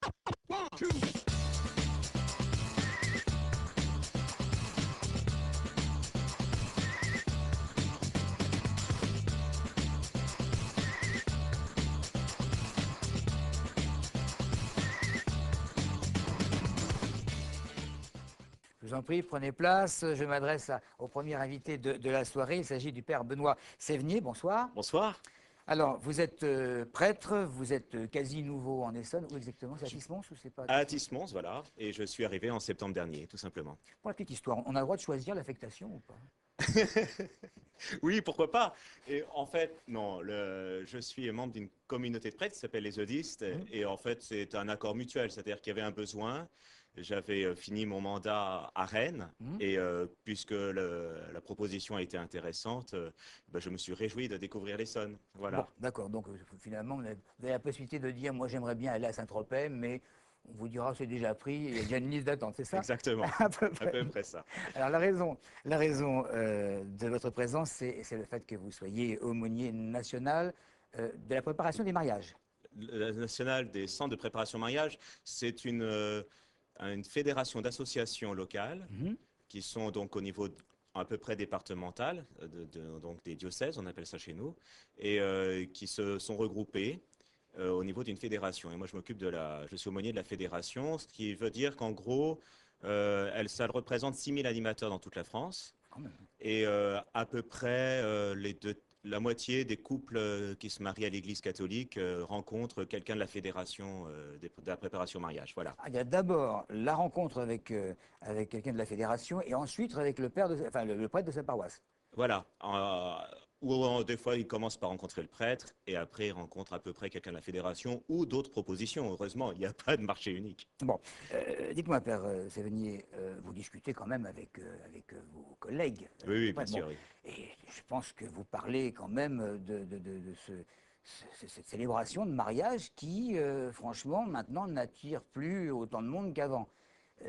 Je vous en prie, prenez place. Je m'adresse au premier invité de la soirée. Il s'agit du père Benoît Sévenier. Bonsoir. Bonsoir. Alors, vous êtes prêtre, vous êtes quasi nouveau en Essonne. Où exactement? C'est à Tismons ou c'est pas À Tismons, voilà. Et je suis arrivé en septembre dernier, tout simplement. Pour la petite histoire, on a le droit de choisir l'affectation ou pas? Oui, pourquoi pas. Et en fait, non, je suis membre d'une communauté de prêtres qui s'appelle les Eudistes. Et en fait, c'est un accord mutuel. C'est-à-dire qu'il y avait un besoin. J'avais fini mon mandat à Rennes. Et puisque la proposition a été intéressante, ben, je me suis réjoui de découvrir l'Essonne. Bon, Voilà. d'accord. Donc, finalement, vous avez la possibilité de dire, moi, j'aimerais bien aller à Saint-Tropez, mais on vous dira, c'est déjà pris, il y a déjà une liste d'attente, c'est ça? Exactement. À peu À près. peu près ça. Alors, la raison de votre présence, c'est le fait que vous soyez aumônier national de la préparation des mariages. La nationale des centres de préparation mariage, c'est une fédération d'associations locales qui sont donc au niveau à peu près départemental, donc des diocèses, on appelle ça chez nous, et qui se sont regroupées au niveau d'une fédération. Et moi, je suis aumônier de la fédération, ce qui veut dire qu'en gros, ça représente 6000 animateurs dans toute la France. Quand même. Et à peu près la moitié des couples qui se marient à l'Église catholique rencontrent quelqu'un de la fédération de la préparation au mariage. Voilà. Ah, il y a d'abord la rencontre avec quelqu'un de la fédération et ensuite avec le père enfin, le prêtre de sa paroisse. Voilà. Des fois, ils commencent par rencontrer le prêtre et après, ils rencontrent à peu près quelqu'un de la fédération ou d'autres propositions. Heureusement, il n'y a pas de marché unique. Bon, dites-moi, père Sévenier, vous discutez quand même avec vos collègues. Oui, oui, bien Bon, sûr, oui. et je pense que vous parlez quand même de cette célébration de mariage qui, franchement, maintenant n'attire plus autant de monde qu'avant.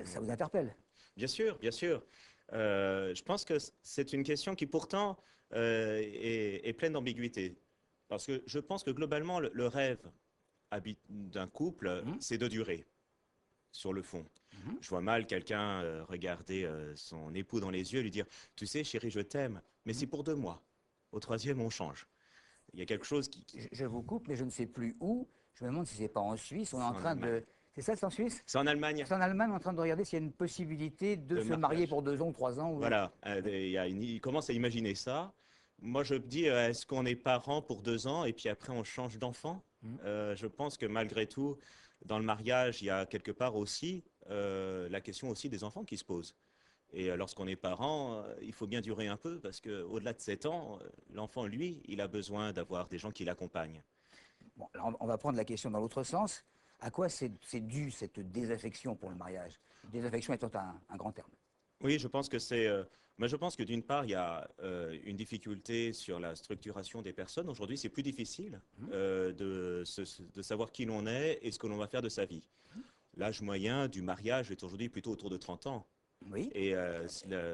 Ça vous interpelle? Bien sûr, bien sûr. Je pense que c'est une question qui pourtant est pleine d'ambiguïté. Parce que je pense que globalement, le rêve d'un couple, c'est de durer, sur le fond. Je vois mal quelqu'un regarder son époux dans les yeux et lui dire, tu sais, chérie, je t'aime, mais c'est pour 2 mois. Au troisième, on change. Il y a quelque chose Je vous coupe, mais je ne sais plus où. Je me demande si c'est pas en Suisse. On est C'est en en train Allemagne. de. C'est ça, c'est en Suisse? C'est en Allemagne, C'est en Allemagne, on est en train de regarder s'il y a une possibilité de le se marier mariage. pour 2 ans ou 3 ans. Voilà, il commence à imaginer ça. Moi, je me dis, est-ce qu'on est parent pour 2 ans et puis après on change d'enfant? Je pense que malgré tout, dans le mariage, il y a quelque part aussi la question aussi des enfants qui se pose. Et lorsqu'on est parent, il faut bien durer un peu parce qu'au-delà de 7 ans, l'enfant, lui, il a besoin d'avoir des gens qui l'accompagnent. Bon, alors on va prendre la question dans l'autre sens. À quoi c'est dû cette désaffection pour le mariage? Désaffection étant un grand terme. Oui, je pense que mais je pense que d'une part, il y a une difficulté sur la structuration des personnes. Aujourd'hui, c'est plus difficile de savoir qui l'on est et ce que l'on va faire de sa vie. L'âge moyen du mariage est aujourd'hui plutôt autour de 30 ans. Oui. Et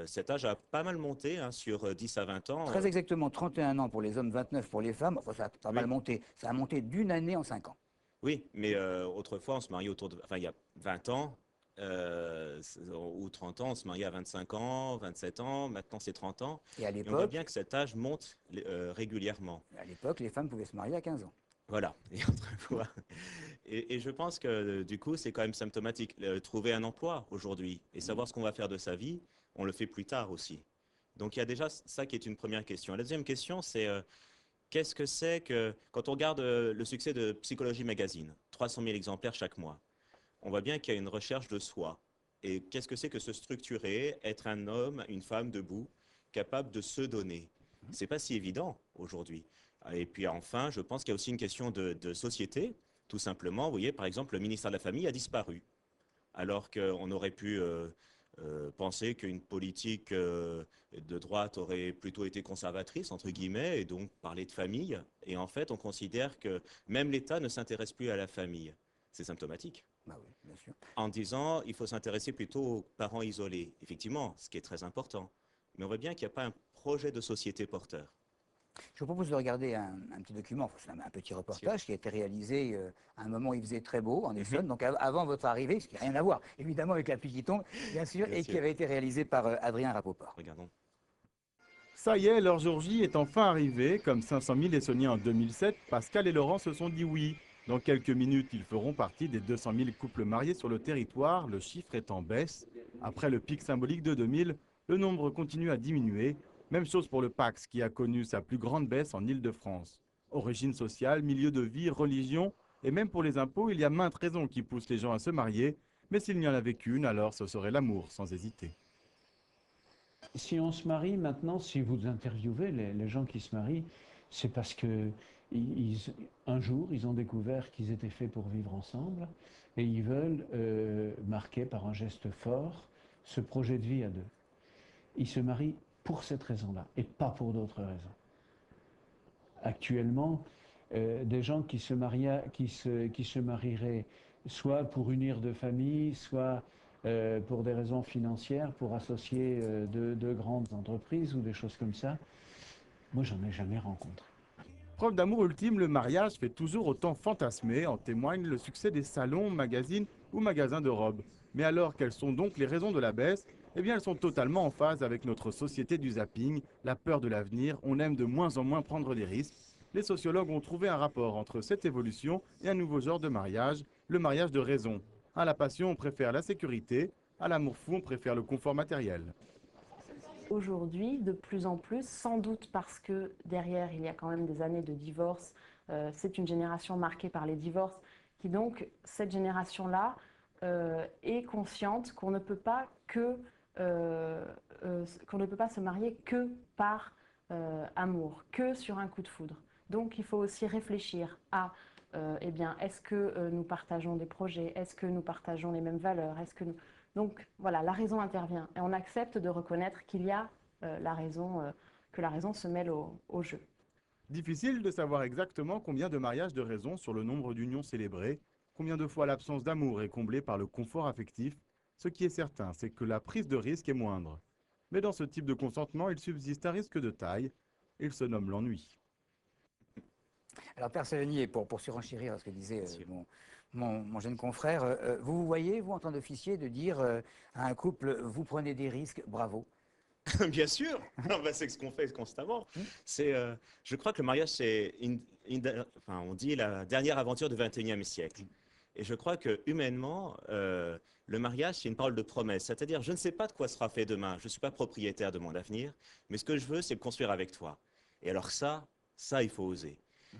cet âge a pas mal monté hein, sur 10 à 20 ans. Très exactement, 31 ans pour les hommes, 29 pour les femmes. Enfin, ça a pas mal Oui, monté. Ça a monté d'une année en 5 ans. oui, mais autrefois, on se mariait enfin, il y a 20 ans ou 30 ans, on se mariait à 25 ans, 27 ans, maintenant c'est 30 ans. Et à Et on voit l'époque, bien que cet âge monte régulièrement. les femmes pouvaient se marier à 15 ans. Voilà, et autrefois. Et je pense que du coup, c'est quand même symptomatique. Trouver un emploi aujourd'hui et savoir ce qu'on va faire de sa vie, on le fait plus tard aussi. Donc il y a déjà ça qui est une première question. La deuxième question, c'est qu'est-ce que c'est que, quand on regarde le succès de Psychologie Magazine, 300 000 exemplaires chaque mois, on voit bien qu'il y a une recherche de soi. Et qu'est-ce que c'est que se structurer, être un homme, une femme debout, capable de se donner? C'est pas si évident aujourd'hui. Et puis enfin, je pense qu'il y a aussi une question de société. Tout simplement, vous voyez, par exemple, le ministère de la Famille a disparu, alors qu'on aurait pu penser qu'une politique de droite aurait plutôt été conservatrice, entre guillemets, et donc parler de famille. Et en fait, on considère que même l'État ne s'intéresse plus à la famille. C'est symptomatique. Bah oui, bien sûr. En disant, il faut s'intéresser plutôt aux parents isolés. Effectivement, ce qui est très important. Mais on voit bien qu'il n'y a pas un projet de société porteur. Je vous propose de regarder un petit document, enfin, c'est un petit reportage qui a été réalisé à un moment où il faisait très beau en Essonne, donc avant votre arrivée, ce qui n'a rien à voir évidemment avec la pluie qui tombe, bien sûr, Bien et qui sûr. avait été réalisé par Adrien Rapoport. Regardons. Ça y est, leur jour J est enfin arrivé. Comme 500 000 Essonniens en 2007, Pascal et Laurent se sont dit oui. Dans quelques minutes, ils feront partie des 200 000 couples mariés sur le territoire. Le chiffre est en baisse. Après le pic symbolique de 2000, le nombre continue à diminuer. Même chose pour le Pacs, qui a connu sa plus grande baisse en Île-de-France. Origine sociale, milieu de vie, religion, et même pour les impôts, il y a maintes raisons qui poussent les gens à se marier. Mais s'il n'y en avait qu'une, alors ce serait l'amour, sans hésiter. Si on se marie maintenant, si vous interviewez les gens qui se marient, c'est parce que un jour, ils ont découvert qu'ils étaient faits pour vivre ensemble et ils veulent marquer par un geste fort ce projet de vie à deux. Ils se marient pour cette raison-là et pas pour d'autres raisons. Actuellement, des gens qui se marieraient soit pour unir deux familles, soit pour des raisons financières, pour associer deux grandes entreprises ou des choses comme ça, moi, j'en ai jamais rencontré. Preuve d'amour ultime, le mariage fait toujours autant fantasmer, en témoigne le succès des salons, magazines ou magasins de robes. Mais alors, quelles sont donc les raisons de la baisse? Eh bien, elles sont totalement en phase avec notre société du zapping, la peur de l'avenir, on aime de moins en moins prendre des risques. Les sociologues ont trouvé un rapport entre cette évolution et un nouveau genre de mariage, le mariage de raison. À la passion, on préfère la sécurité, à l'amour fou, on préfère le confort matériel. Aujourd'hui, de plus en plus, sans doute parce que derrière, il y a quand même des années de divorce, c'est une génération marquée par les divorces, qui donc, cette génération-là, est consciente qu'on ne peut pas se marier que par amour, que sur un coup de foudre. Donc, il faut aussi réfléchir à, eh bien, est-ce que nous partageons des projets, est-ce que nous partageons les mêmes valeurs, Donc voilà, la raison intervient et on accepte de reconnaître qu'il y a que la raison se mêle au jeu. Difficile de savoir exactement combien de mariages de raison sur le nombre d'unions célébrées, combien de fois l'absence d'amour est comblée par le confort affectif. Ce qui est certain, c'est que la prise de risque est moindre. Mais dans ce type de consentement, il subsiste un risque de taille. Il se nomme l'ennui. Alors, Père Sévigné, pour surenchérir à ce que disait mon jeune confrère, vous voyez, vous, en tant d'officier, de dire à un couple, vous prenez des risques, bravo. Bien sûr, non, bah, c'est ce qu'on fait constamment. Je crois que le mariage, c'est on dit la dernière aventure du XXIe siècle. Et je crois que humainement, le mariage, c'est une parole de promesse. C'est-à-dire, je ne sais pas de quoi sera fait demain. Je ne suis pas propriétaire de mon avenir, mais ce que je veux, c'est le construire avec toi. Et alors ça, il faut oser.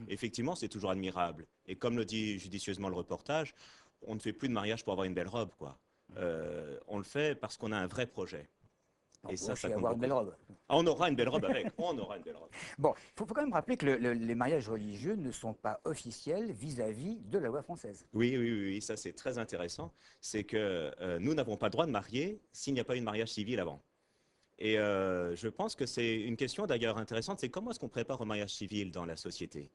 Effectivement, c'est toujours admirable. Et comme le dit judicieusement le reportage, on ne fait plus de mariage pour avoir une belle robe, quoi. On le fait parce qu'on a un vrai projet. Et ça compte avoir une belle robe. Ah, on aura une belle robe avec. On aura une belle robe. Bon, il faut quand même rappeler que les mariages religieux ne sont pas officiels vis-à-vis de la loi française. Oui, ça c'est très intéressant. C'est que nous n'avons pas le droit de marier s'il n'y a pas eu de mariage civil avant. Et je pense que c'est une question d'ailleurs intéressante, c'est comment est-ce qu'on prépare au mariage civil dans la société?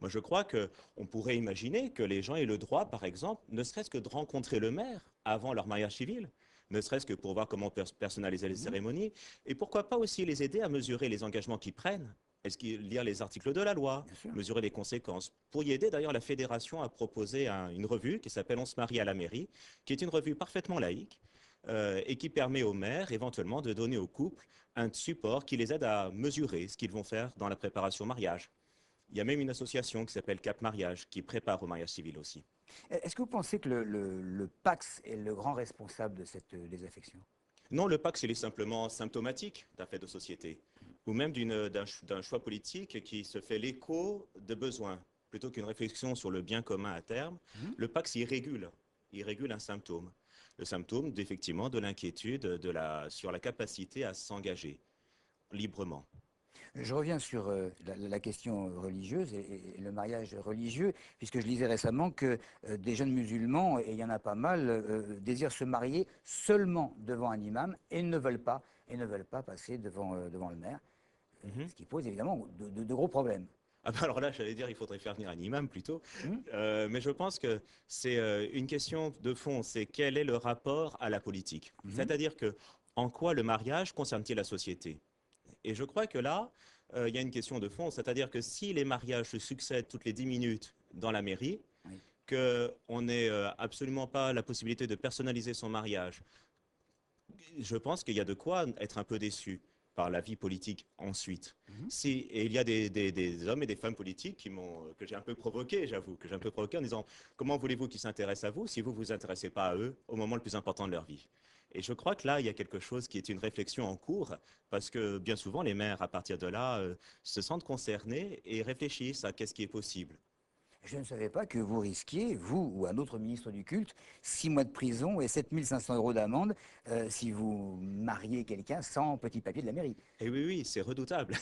Moi, je crois qu'on pourrait imaginer que les gens aient le droit, par exemple, ne serait-ce que de rencontrer le maire avant leur mariage civil, ne serait-ce que pour voir comment personnaliser les cérémonies, et pourquoi pas aussi les aider à mesurer les engagements qu'ils prennent. Est-ce qu'ils lire les articles de la loi, mesurer les conséquences? Pour y aider, d'ailleurs, la fédération a proposé une revue qui s'appelle On se marie à la mairie, qui est une revue parfaitement laïque et qui permet aux maires, éventuellement, de donner aux couples un support qui les aide à mesurer ce qu'ils vont faire dans la préparation au mariage. Il y a même une association qui s'appelle Cap Mariage, qui prépare au mariage civil aussi. Est-ce que vous pensez que le Pacs est le grand responsable de cette désaffection? Non, le Pacs, il est simplement symptomatique d'un fait de société, ou même d'un choix politique qui se fait l'écho de besoins. Plutôt qu'une réflexion sur le bien commun à terme, le Pacs, il régule un symptôme. Le symptôme, effectivement, de l'inquiétude sur la capacité à s'engager librement. Je reviens sur la question religieuse et le mariage religieux, puisque je lisais récemment que des jeunes musulmans, et il y en a pas mal, désirent se marier seulement devant un imam et ne veulent pas passer devant le maire, ce qui pose évidemment de gros problèmes. Ah ben alors là, j'allais dire, il faudrait faire venir un imam plutôt. Mais je pense que c'est une question de fond, c'est quel est le rapport à la politique? C'est-à-dire que en quoi le mariage concerne-t-il la société? Et je crois que là, il y a une question de fond, c'est-à-dire que si les mariages se succèdent toutes les 10 minutes dans la mairie, Oui. qu'on n'ait absolument pas la possibilité de personnaliser son mariage, je pense qu'il y a de quoi être un peu déçu par la vie politique ensuite. Mhm. Et il y a des hommes et des femmes politiques que j'ai un peu provoqué, j'avoue, que j'ai un peu provoqué en disant comment voulez-vous qu'ils s'intéressent à vous si vous ne vous intéressez pas à eux au moment le plus important de leur vie. Et je crois que là, il y a quelque chose qui est une réflexion en cours, parce que bien souvent, les maires, à partir de là, se sentent concernés et réfléchissent à qu'est-ce qui est possible. Je ne savais pas que vous risquiez, vous ou un autre ministre du culte, 6 mois de prison et 7 500 € d'amende si vous mariez quelqu'un sans petit papier de la mairie. Et oui, oui, c'est redoutable.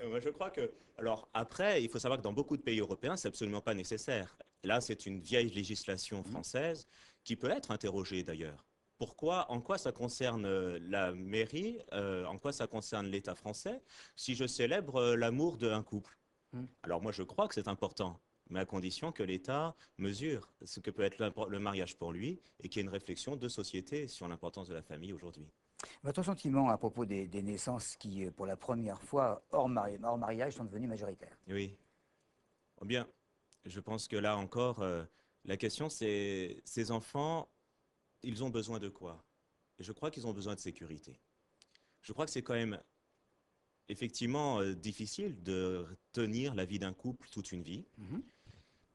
Moi, je crois que. Alors, après, il faut savoir que dans beaucoup de pays européens, c'est absolument pas nécessaire. Là, c'est une vieille législation française qui peut être interrogée d'ailleurs. Pourquoi, en quoi ça concerne la mairie, en quoi ça concerne l'État français, si je célèbre l'amour d'un couple? Mm. Alors, moi, je crois que c'est important, mais à condition que l'État mesure ce que peut être le mariage pour lui et qu'il y ait une réflexion de société sur l'importance de la famille aujourd'hui. Votre sentiment à propos des naissances qui, pour la première fois, hors mariage, sont devenues majoritaires? Oui. Eh bien, je pense que là encore, la question c'est, ces enfants, ils ont besoin de quoi? Et je crois qu'ils ont besoin de sécurité. Je crois que c'est quand même effectivement difficile de tenir la vie d'un couple toute une vie. Mhm.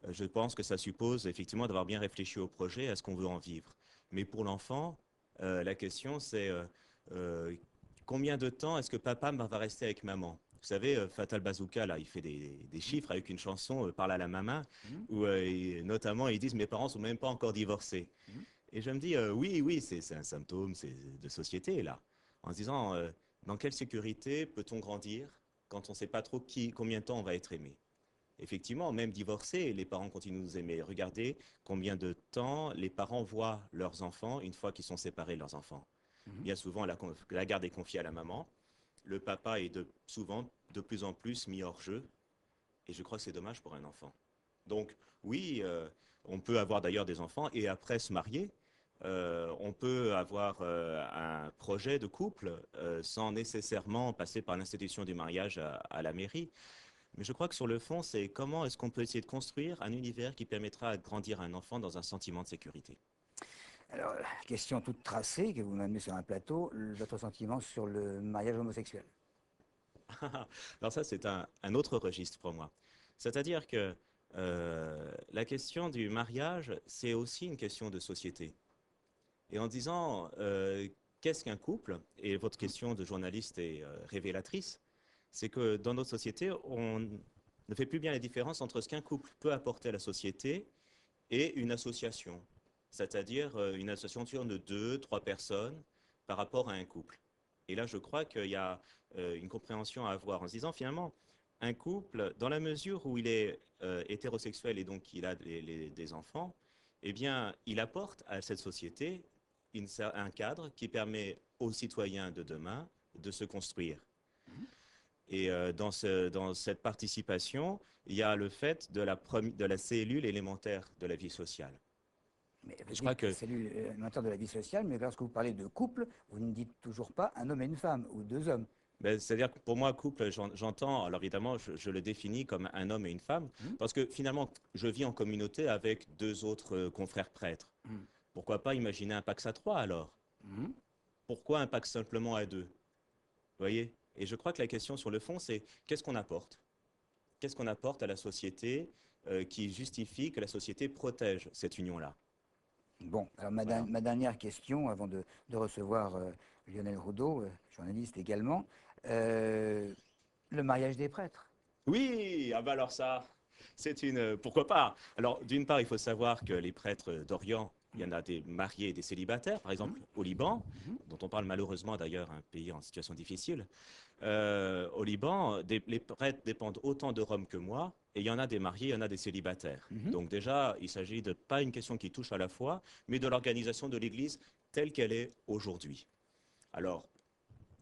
Je pense que ça suppose effectivement d'avoir bien réfléchi au projet, à ce qu'on veut en vivre. Mais pour l'enfant, la question c'est euh, combien de temps est-ce que papa va rester avec maman? Vous savez, Fatal Bazooka, là, il fait des chiffres avec une chanson, Parle à la maman, Mhm. où notamment ils disent mes parents sont même pas encore divorcés. Mhm. Et je me dis, oui, oui, c'est un symptôme de société, là. En se disant, dans quelle sécurité peut-on grandir quand on ne sait pas trop combien de temps on va être aimé? Effectivement, même divorcés, les parents continuent de nous aimer. Regardez combien de temps les parents voient leurs enfants une fois qu'ils sont séparés de leurs enfants. Mhm. Bien souvent, la garde est confiée à la maman. Le papa est souvent de plus en plus mis hors jeu. Et je crois que c'est dommage pour un enfant. Donc, oui, on peut avoir d'ailleurs des enfants et après se marier. On peut avoir un projet de couple sans nécessairement passer par l'institution du mariage à la mairie. Mais je crois que sur le fond, c'est comment est-ce qu'on peut essayer de construire un univers qui permettra de grandir un enfant dans un sentiment de sécurité. Alors, question toute tracée que vous m'amenez sur un plateau, votre sentiment sur le mariage homosexuel? Alors ça, c'est un autre registre pour moi. C'est-à-dire que la question du mariage, c'est aussi une question de société. Et en disant qu'est-ce qu'un couple, et votre question de journaliste est révélatrice, c'est que dans notre société, on ne fait plus bien la différence entre ce qu'un couple peut apporter à la société et une association, c'est-à-dire une association de 2, 3 personnes par rapport à un couple. Et là, je crois qu'il y a une compréhension à avoir en se disant finalement, un couple, dans la mesure où il est hétérosexuel et donc il a des enfants, eh bien, il apporte à cette société un cadre qui permet aux citoyens de demain de se construire. Et dans cette participation, il y a le fait de la cellule élémentaire de la vie sociale. Mais vous Je crois dites que cellule élémentaire de la vie sociale, mais lorsque vous parlez de couple, vous ne dites toujours pas un homme et une femme, ou deux hommes. ben, c'est-à-dire que pour moi, couple, j'entends, alors évidemment, je le définis comme un homme et une femme, Mhm. parce que finalement, je vis en communauté avec 2 autres confrères prêtres. Mhm. Pourquoi pas imaginer un pax à 3 alors? Mhm. Pourquoi un pax simplement à 2? Vous voyez? Et je crois que la question sur le fond, c'est qu'est-ce qu'on apporte? Qu'est-ce qu'on apporte à la société qui justifie que la société protège cette union-là? Bon, alors Voilà. ma dernière question, avant de recevoir Lionel Roudot, journaliste également, euh, le mariage des prêtres. Oui, ah bah alors ça, c'est une... Pourquoi pas? Alors, d'une part, il faut savoir que les prêtres d'Orient, il y en a des mariés et des célibataires, par exemple au Liban, Mhm. dont on parle malheureusement d'ailleurs, un pays en situation difficile. Au Liban, les prêtres dépendent autant de Rome que moi, et il y en a des mariés, il y en a des célibataires. Mhm. Donc déjà, il s'agit de pas une question qui touche à la foi, mais de l'organisation de l'Église telle qu'elle est aujourd'hui. Alors,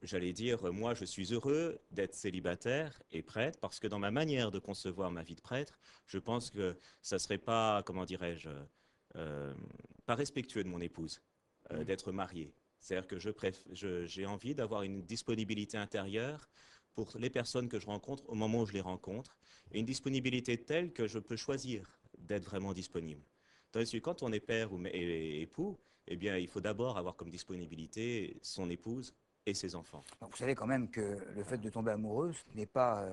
j'allais dire, moi, je suis heureux d'être célibataire et prêtre parce que dans ma manière de concevoir ma vie de prêtre, je pense que ça ne serait pas, comment dirais-je, pas respectueux de mon épouse d'être marié. C'est-à-dire que j'ai envie d'avoir une disponibilité intérieure pour les personnes que je rencontre au moment où je les rencontre, et une disponibilité telle que je peux choisir d'être vraiment disponible. Tandis que quand on est père et époux, eh bien, il faut d'abord avoir comme disponibilité son épouse et ses enfants. Donc, vous savez quand même que le fait de tomber amoureux, ce n'est pas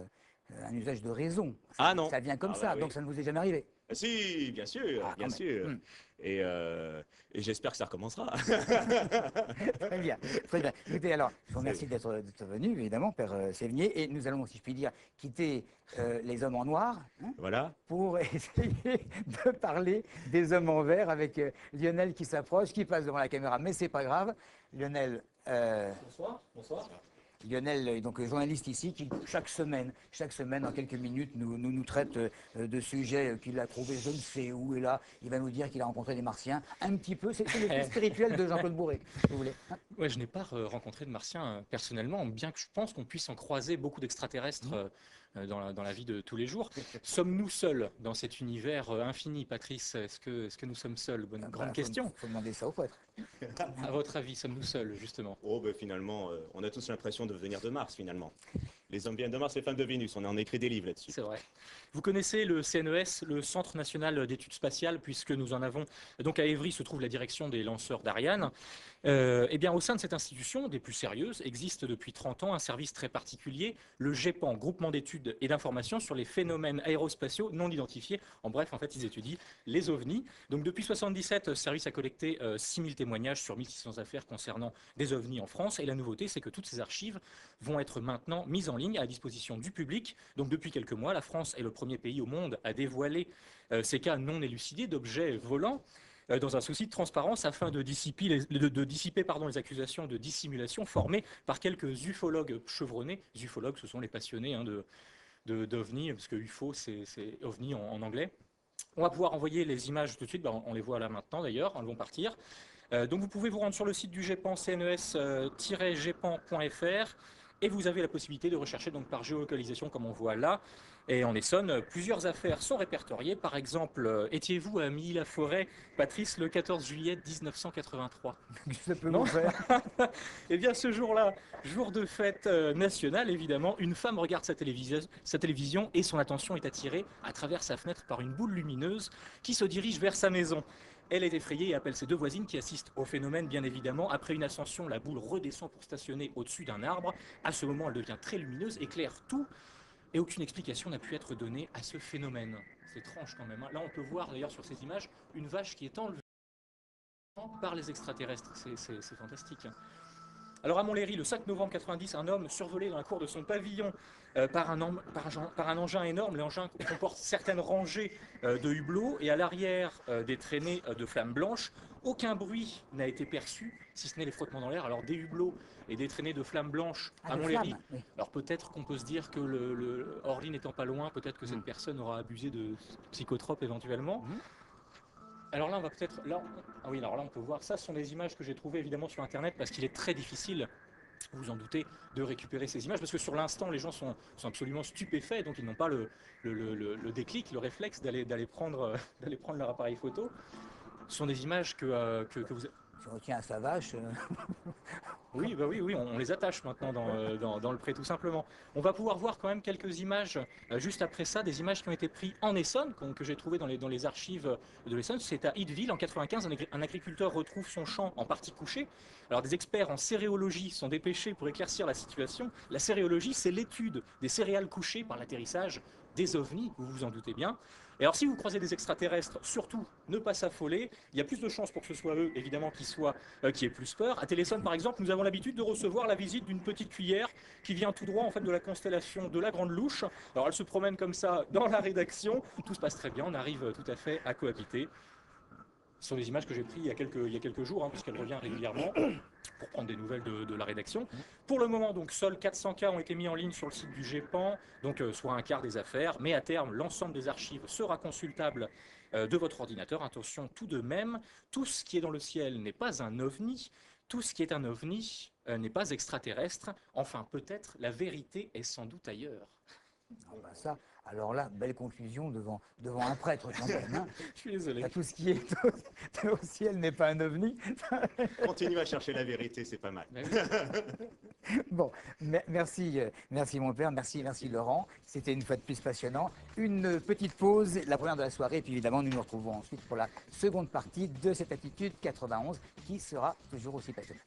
un usage de raison. Ah non. Ça vient comme Ah ça, bah oui. donc ça ne vous est jamais arrivé. Si, bien sûr, Ah, bien quand sûr. même. Et j'espère que ça recommencera. Très bien, très bien. Écoutez, alors, je vous remercie d'être venu, évidemment, Père Sévigné, et nous allons, si je puis dire, quitter les hommes en noir, hein, Voilà. pour essayer de parler des hommes en vert avec Lionel qui s'approche, qui passe devant la caméra, mais c'est pas grave. Lionel, Bonsoir. Bonsoir. Lionel est donc journaliste ici qui, chaque semaine, en quelques minutes, nous traite de sujets qu'il a trouvés je ne sais où. Et là, il va nous dire qu'il a rencontré des martiens. Un petit peu, c'est l'esprit spirituel de Jean-Claude Bourré, si vous voulez. Ouais, je n'ai pas rencontré de martiens personnellement, bien que je pense qu'on puisse en croiser beaucoup d'extraterrestres dans la vie de tous les jours. Sommes-nous seuls dans cet univers infini, Patrice? Est-ce que nous sommes seuls? Grande question. Il faut demander ça au prêtre. À votre avis, sommes-nous seuls, justement? Oh, ben finalement, on a tous l'impression de venir de Mars, finalement. Les hommes viennent de Mars, les femmes de Vénus. On en écrit des livres là-dessus. C'est vrai. Vous connaissez le CNES, le Centre national d'études spatiales, puisque nous en avons. Donc à Évry se trouve la direction des lanceurs d'Ariane. Eh bien, au sein de cette institution, des plus sérieuses, existe depuis 30 ans un service très particulier, le GEPAN, Groupement d'études et d'informations sur les phénomènes aérospatiaux non identifiés. En bref, en fait, ils étudient les ovnis. Donc depuis 1977, ce service a collecté 6000 témoignages sur 1600 affaires concernant des ovnis en France. Et la nouveauté, c'est que toutes ces archives vont être maintenant mises en ligne à la disposition du public. Donc depuis quelques mois, la France est le premier pays au monde à dévoiler ces cas non élucidés d'objets volants dans un souci de transparence afin de dissiper les accusations de dissimulation formées par quelques ufologues chevronnés. Les ufologues, ce sont les passionnés d'OVNI, parce que UFO, c'est OVNI en anglais. On va pouvoir envoyer les images tout de suite, on les voit là maintenant d'ailleurs, elles vont partir. Donc vous pouvez vous rendre sur le site du GEPAN, cnes-gepan.fr, et vous avez la possibilité de rechercher donc par géolocalisation comme on voit là. Et en Essonne, plusieurs affaires sont répertoriées. Par exemple, étiez-vous à Milly-la-Forêt, Patrice, le 14 juillet 1983? Ça peut Non. vous faire. Eh bien, ce jour-là, jour de fête nationale, évidemment, une femme regarde sa télévision et son attention est attirée à travers sa fenêtre par une boule lumineuse qui se dirige vers sa maison. Elle est effrayée et appelle ses deux voisines qui assistent au phénomène, bien évidemment. Après une ascension, la boule redescend pour stationner au-dessus d'un arbre. À ce moment, elle devient très lumineuse, éclaire tout, et aucune explication n'a pu être donnée à ce phénomène. C'est étrange quand même. Là, on peut voir d'ailleurs sur ces images une vache qui est enlevée par les extraterrestres. C'est fantastique. Alors à Montlhéry, le 5 novembre 90, un homme survolé dans la cour de son pavillon par un engin énorme. L'engin comporte certaines rangées de hublots et à l'arrière des traînées de flammes blanches. Aucun bruit n'a été perçu, si ce n'est les frottements dans l'air. Alors des hublots et des traînées de flammes blanches à de Montlhéry. flammes, oui. Alors peut-être qu'on peut se dire que Orly n'étant pas loin, peut-être que cette personne aura abusé de psychotropes éventuellement. Alors là, on va peut-être. Ah oui, alors là, on peut voir. Ça, ce sont des images que j'ai trouvées évidemment sur Internet parce qu'il est très difficile, vous vous en doutez, de récupérer ces images parce que sur l'instant, les gens sont absolument stupéfaits, donc ils n'ont pas le déclic, le réflexe d'aller prendre leur appareil photo. Ce sont des images que vous. Si on retient à sa vache. Oui, bah oui, on les attache maintenant dans le pré, tout simplement. On va pouvoir voir quand même quelques images juste après ça, des images qui ont été prises en Essonne, que j'ai trouvées dans les archives de l'Essonne. C'est à Itteville, en 95, un agriculteur retrouve son champ en partie couché. Alors des experts en céréologie sont dépêchés pour éclaircir la situation. La céréologie, c'est l'étude des céréales couchées par l'atterrissage des ovnis, vous vous en doutez bien. Et alors si vous croisez des extraterrestres, surtout ne pas s'affoler, il y a plus de chances pour que ce soit eux, évidemment, qui aient plus peur. À Téléson, par exemple, nous avons l'habitude de recevoir la visite d'une petite cuillère qui vient tout droit en fait de la constellation de la Grande Louche. Alors elle se promène comme ça dans la rédaction, tout se passe très bien, on arrive tout à fait à cohabiter. Ce sont des images que j'ai prises il y a quelques jours, puisqu'elle revient régulièrement pour prendre des nouvelles de la rédaction. Pour le moment, donc, seuls 400 cas ont été mis en ligne sur le site du GEPAN, donc soit un quart des affaires, mais à terme, l'ensemble des archives sera consultable de votre ordinateur. Attention tout de même, tout ce qui est dans le ciel n'est pas un ovni, tout ce qui est un ovni n'est pas extraterrestre. Enfin, peut-être la vérité est sans doute ailleurs. Ah bah ça, Alors là, belle conclusion devant un prêtre quand même. Hein. Je suis désolé. Tout ce qui est au ciel n'est pas un ovni. Continue à chercher la vérité, c'est pas mal. Mais oui. Bon, merci mon père, merci Laurent. C'était une fois de plus passionnant. Une petite pause, la première de la soirée, et puis évidemment nous nous retrouvons ensuite pour la seconde partie de cette attitude 91 qui sera toujours aussi passionnante.